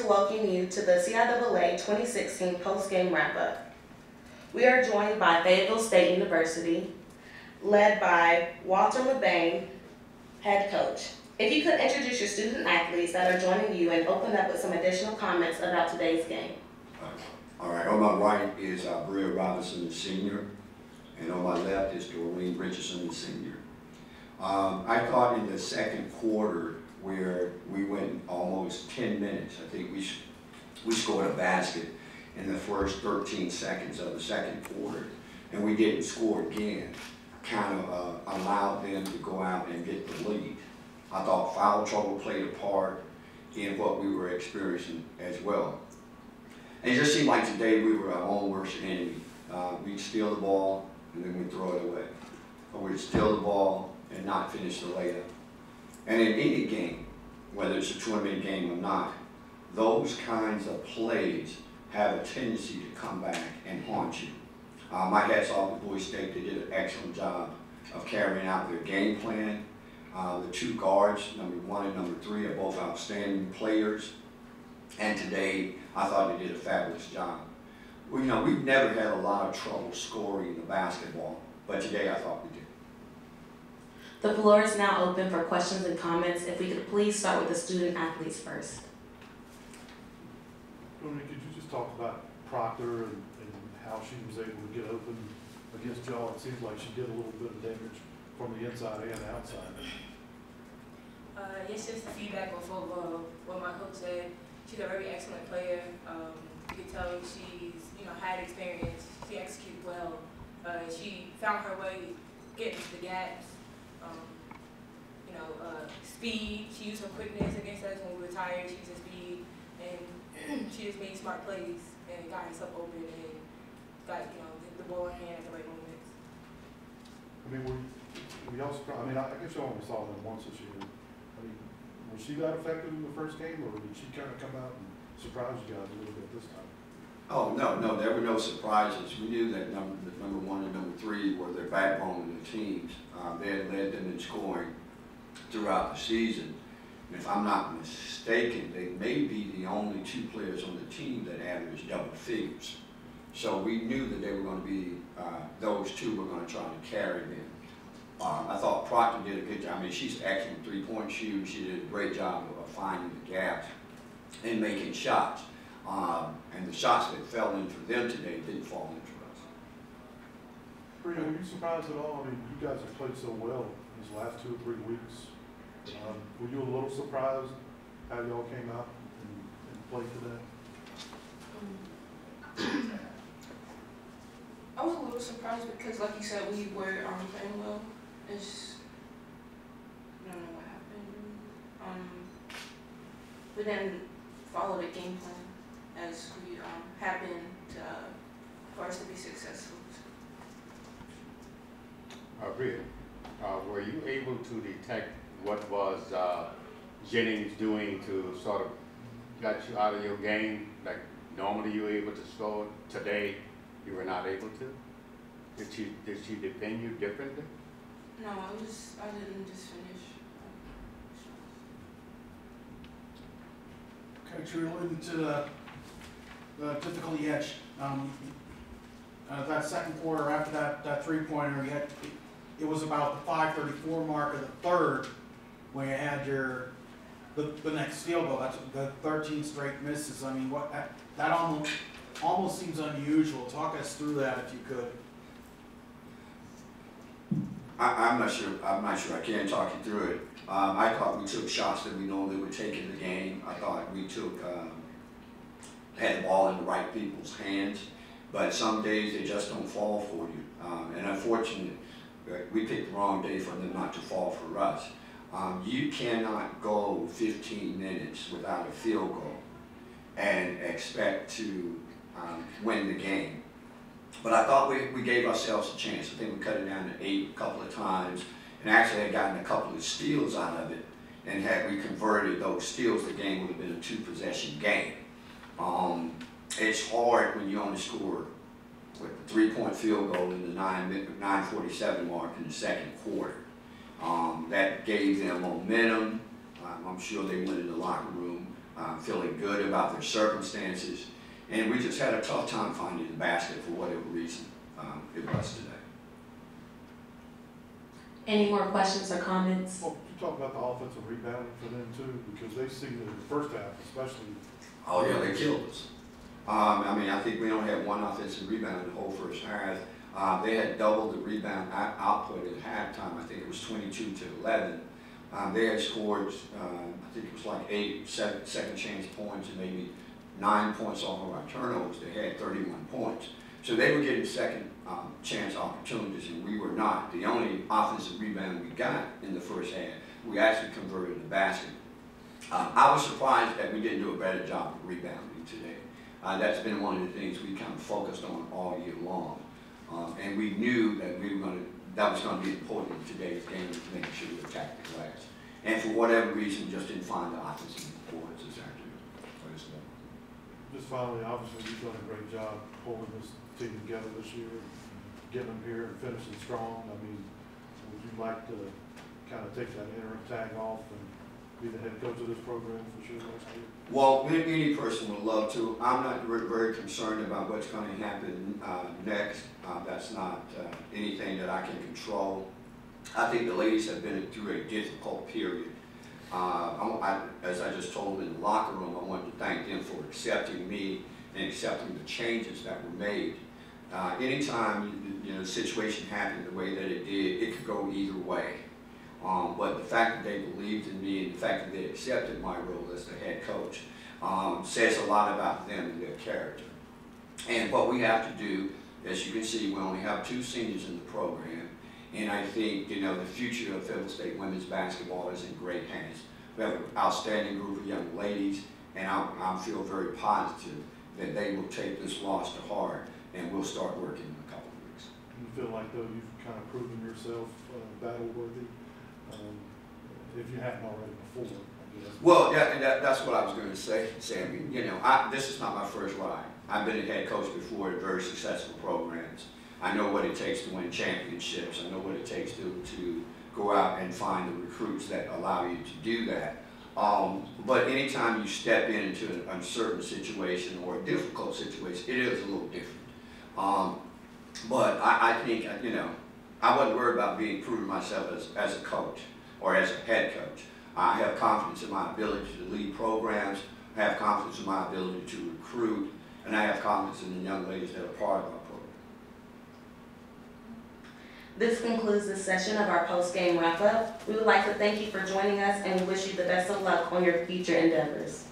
to welcome you to the CIAA 2016 post-game wrap-up. We are joined by Fayetteville State University, led by Walter McBain, head coach. If you could introduce your student athletes that are joining you and open up with some additional comments about today's game. All right, on my right is Bria Robinson, the senior, and on my left is Doreen Richardson, the senior. I thought in the second quarter, where we went almost 10 minutes, I think we scored a basket in the first 13 seconds of the second quarter, and we didn't score again, kind of allowed them to go out and get the lead. I thought foul trouble played a part in what we were experiencing as well. And it just seemed like today we were our own worst enemy. We'd steal the ball and then we'd throw it away. Or we'd steal the ball and not finish the layup. And in any game, whether it's a tournament game or not, those kinds of plays have a tendency to come back and haunt you. My hat's off to Bowie State. They did an excellent job of carrying out their game plan. The two guards, number 1 and number 3, are both outstanding players. And today, I thought they did a fabulous job. Well, you know, we've never had a lot of trouble scoring the basketball, but today I thought we did. The floor is now open for questions and comments. If we could please start with the student athletes first. Could you just talk about Proctor and how she was able to get open against y'all? It seems like she did a little bit of damage from the inside and outside. Yes, just the feedback of what my coach said. She's a very excellent player. You can tell she's had experience. She executes well. She found her way getting to the gaps. Speed. She used her quickness against us when we were tired. She used her speed, and she just made smart plays and got herself open and got the ball in her hand at the right moments. I mean, were y'all surprised? I mean, I guess y'all only saw them once this year. I mean, was she that effective in the first game, or did she kind of come out and surprise you guys a little bit this time? Oh, no, there were no surprises. We knew that number 1 and number 3 were their backbone in the teams. They had led them in scoring throughout the season. And if I'm not mistaken, they may be the only 2 players on the team that averaged double figures. So we knew that they were going to be, those 2 were going to try to carry them. I thought Proctor did a good job. I mean, she's an excellent three-point shooter. She did a great job of finding the gaps and making shots. And the shots that fell in for them today didn't fall in for us. Bria, were you surprised at all? I mean, you guys have played so well these last 2 or 3 weeks. Were you a little surprised how y'all came out and played today? I was a little surprised because, like you said, we were playing well. It's, I don't know what happened. We didn't follow the game plan as we have been for us to be successful. Bria, were you able to detect what was Jennings doing to sort of got you out of your game? Like normally you were able to score, today you were not able to? Did she defend you differently? No, I didn't just finish. Coach, you alluded to the difficulty edge. That second quarter after that three-pointer, it was about the 5:34 mark of the third when you had the next field goal. That's the 13 straight misses. I mean, that almost seems unusual. Talk us through that if you could. I'm not sure I can talk you through it. I thought we took shots that we normally would take in the game. I thought we had the ball in the right people's hands, but some days they just don't fall for you. And unfortunately, we picked the wrong day for them not to fall for us. You cannot go 15 minutes without a field goal and expect to win the game. But I thought we gave ourselves a chance. I think we cut it down to 8 a couple of times, and actually had gotten a couple of steals out of it. And had we converted those steals, the game would have been a 2-possession game. It's hard when you only score with a 3-point field goal in the 9:47 mark in the second quarter. That gave them momentum. I'm sure they went in the locker room feeling good about their circumstances. And we just had a tough time finding the basket for whatever reason it was today. Any more questions or comments? Well, you talk about the offensive rebounding for them too, because they seem to, in the first half especially. Oh yeah, they killed us. I mean, I think we only had one offensive rebound in the whole first half. They had doubled the rebound output at halftime. I think it was 22 to 11. They had scored, I think it was like 8 second chance points and maybe 9 points off of our turnovers. They had 31 points. So they were getting second chance opportunities, and we were not. The only offensive rebound we got in the first half, we actually converted the basket. I was surprised that we didn't do a better job of rebounding today. That's been one of the things we kind of focused on all year long. And we knew that that was going to be important in today's game, to make sure we attacked the glass. And for whatever reason, just didn't find the offensive boards this afternoon. Just finally, obviously, you've done a great job pulling this team together this year, getting them here and finishing strong. I mean, would you like to kind of take that interim tag off and be the head coach of this program for sure next year? Well, any person would love to. I'm not very concerned about what's going to happen next. That's not anything that I can control. I think the ladies have been through a difficult period. As I just told them in the locker room, I wanted to thank them for accepting me and accepting the changes that were made. Anytime the situation happened the way that it did, it could go either way. But the fact that they believed in me and the fact that they accepted my role as the head coach says a lot about them and their character. And what we have to do, as you can see, we only have 2 seniors in the program. And I think, the future of Fayetteville State women's basketball is in great hands. We have an outstanding group of young ladies, and I feel very positive that they will take this loss to heart, and we'll start working in a couple of weeks. You feel like, though, you've kind of proven yourself battle-worthy, if you hadn't already before, I guess. Well, that's what I was going to say, Sammy. This is not my first ride. I've been a head coach before at very successful programs. I know what it takes to win championships. I know what it takes to go out and find the recruits that allow you to do that. But anytime you step into an uncertain situation or a difficult situation, it is a little different. But I think, I wasn't worried about proving myself as a coach or as a head coach. I have confidence in my ability to lead programs. I have confidence in my ability to recruit. And I have confidence in the young ladies that are part of our program. This concludes the session of our post-game wrap-up. We would like to thank you for joining us and we wish you the best of luck on your future endeavors.